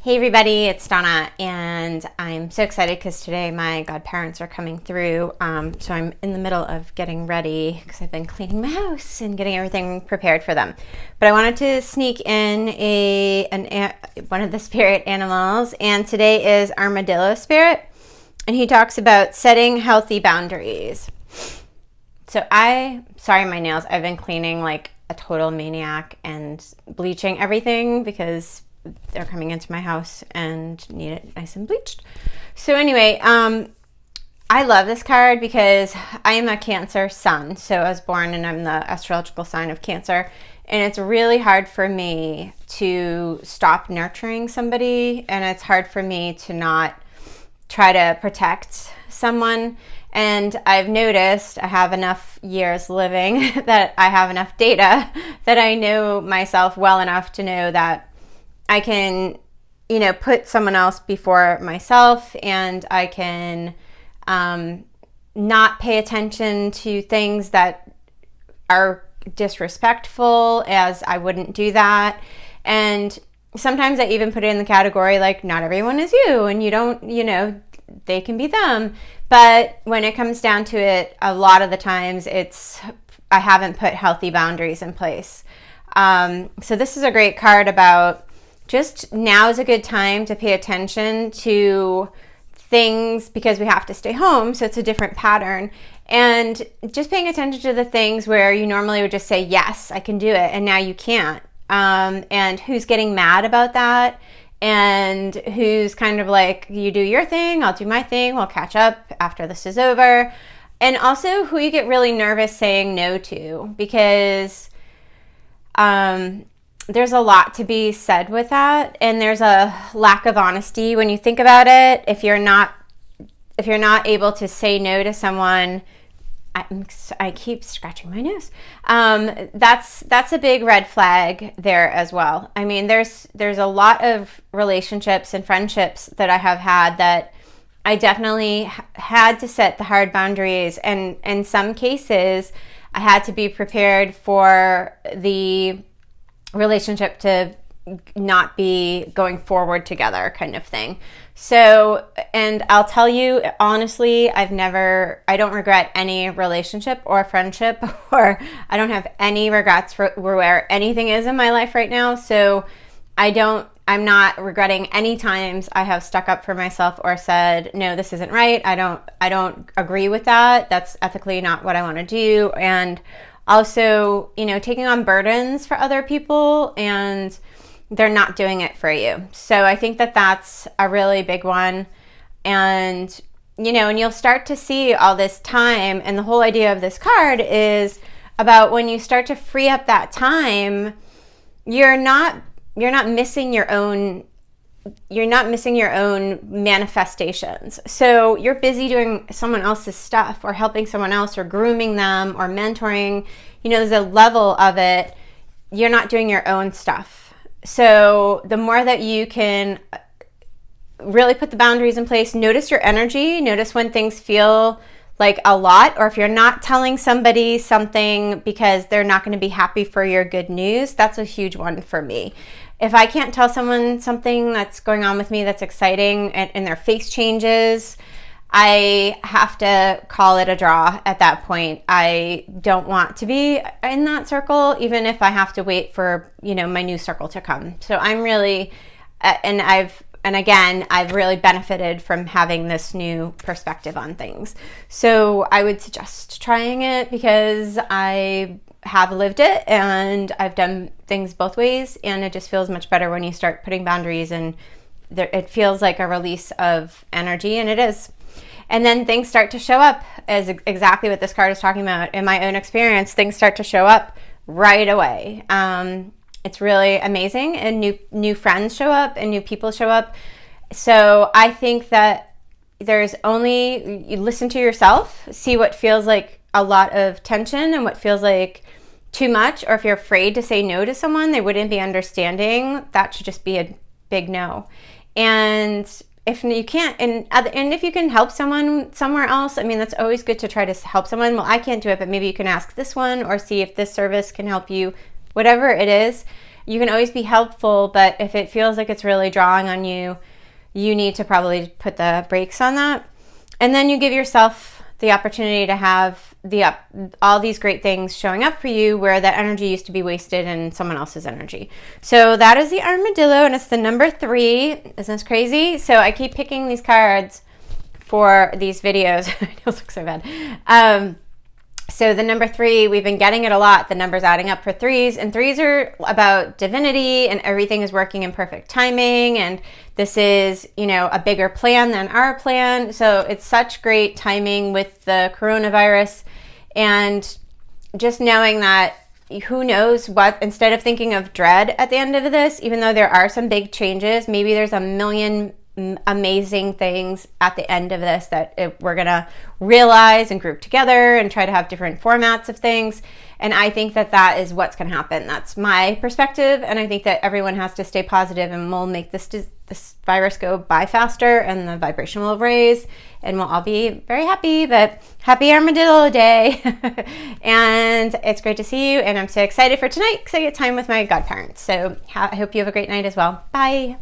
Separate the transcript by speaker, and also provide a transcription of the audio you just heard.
Speaker 1: Hey everybody, it's Donna, and I'm so excited because today my godparents are coming through. So I'm in the middle of getting ready because I've been cleaning my house and getting everything prepared for them. But I wanted to sneak in one of the spirit animals, and today is Armadillo-Spirit, and he talks about setting healthy boundaries. So sorry my nails, I've been cleaning like a total maniac and bleaching everything because they're coming into my house and need it nice and bleached. So anyway, I love this card because I am a Cancer sun. So I was born and I'm the astrological sign of Cancer. And it's really hard for me to stop nurturing somebody. And it's hard for me to not try to protect someone. And I've noticed I have enough years living that I have enough data that I know myself well enough to know that I can, put someone else before myself, and I can not pay attention to things that are disrespectful, as I wouldn't do that. And sometimes I even put it in the category like, not everyone is you, and you don't, they can be them. But when it comes down to it, a lot of the times I haven't put healthy boundaries in place. So this is a great card about just now is a good time to pay attention to things because we have to stay home. So it's a different pattern. And just paying attention to the things where you normally would just say, yes, I can do it. And now you can't. And who's getting mad about that? And who's kind of like, you do your thing, I'll do my thing, we'll catch up after this is over. And also who you get really nervous saying no to, because there's a lot to be said with that, and there's a lack of honesty when you think about it. If you're not able to say no to someone, I keep scratching my nose. That's a big red flag there as well. I mean, there's a lot of relationships and friendships that I have had that I definitely had to set the hard boundaries, and in some cases, I had to be prepared for the relationship to not be going forward together kind of thing. So, and I'll tell you honestly, I don't regret any relationship or friendship, or I don't have any regrets for where anything is in my life right now. So I'm not regretting any times I have stuck up for myself or said, no, this isn't right. I don't agree with that. That's ethically not what I want to do. And also, taking on burdens for other people and they're not doing it for you. So I think that that's a really big one. And, and you'll start to see all this time. And the whole idea of this card is about when you start to free up that time, you're not missing your own manifestations. So you're busy doing someone else's stuff or helping someone else or grooming them or mentoring. There's a level of it. You're not doing your own stuff. So the more that you can really put the boundaries in place, notice your energy, notice when things feel like a lot, or if you're not telling somebody something because they're not going to be happy for your good news. That's a huge one for me. If I can't tell someone something that's going on with me that's exciting and their face changes, I have to call it a draw at that point. I don't want to be in that circle, even if I have to wait for, my new circle to come. So I'm really, I've really benefited from having this new perspective on things. So I would suggest trying it because I have lived it and I've done things both ways, and it just feels much better when you start putting boundaries, and it feels like a release of energy, and it is. And then things start to show up, as exactly what this card is talking about. In my own experience, things start to show up right away. It's really amazing, and new friends show up and new people show up. So I think that you listen to yourself, see what feels like a lot of tension and what feels like too much, or if you're afraid to say no to someone, they wouldn't be understanding. That should just be a big no. And if you can't, and if you can help someone somewhere else, I mean, that's always good to try to help someone. Well, I can't do it, but maybe you can ask this one or see if this service can help you, whatever it is. You can always be helpful, but if it feels like it's really drawing on you, you need to probably put the brakes on that. And then you give yourself the opportunity to have all these great things showing up for you where that energy used to be wasted in someone else's energy. So that is the armadillo, and it's the number 3. Isn't this crazy? So I keep picking these cards for these videos. I know it looks so bad. So the number 3, we've been getting it a lot. The number's adding up for 3s, and 3s are about divinity, and everything is working in perfect timing. And this is, a bigger plan than our plan. So it's such great timing with the coronavirus, and just knowing that who knows what, instead of thinking of dread at the end of this, even though there are some big changes, maybe there's a million amazing things at the end of this that we're gonna realize and group together and try to have different formats of things. And I think that is what's gonna happen. That's my perspective, and I think that everyone has to stay positive, and we'll make this virus go by faster, and the vibration will raise, and we'll all be very happy. But happy Armadillo Day. And it's great to see you, and I'm so excited for tonight because I get time with my godparents. So I hope you have a great night as well. Bye.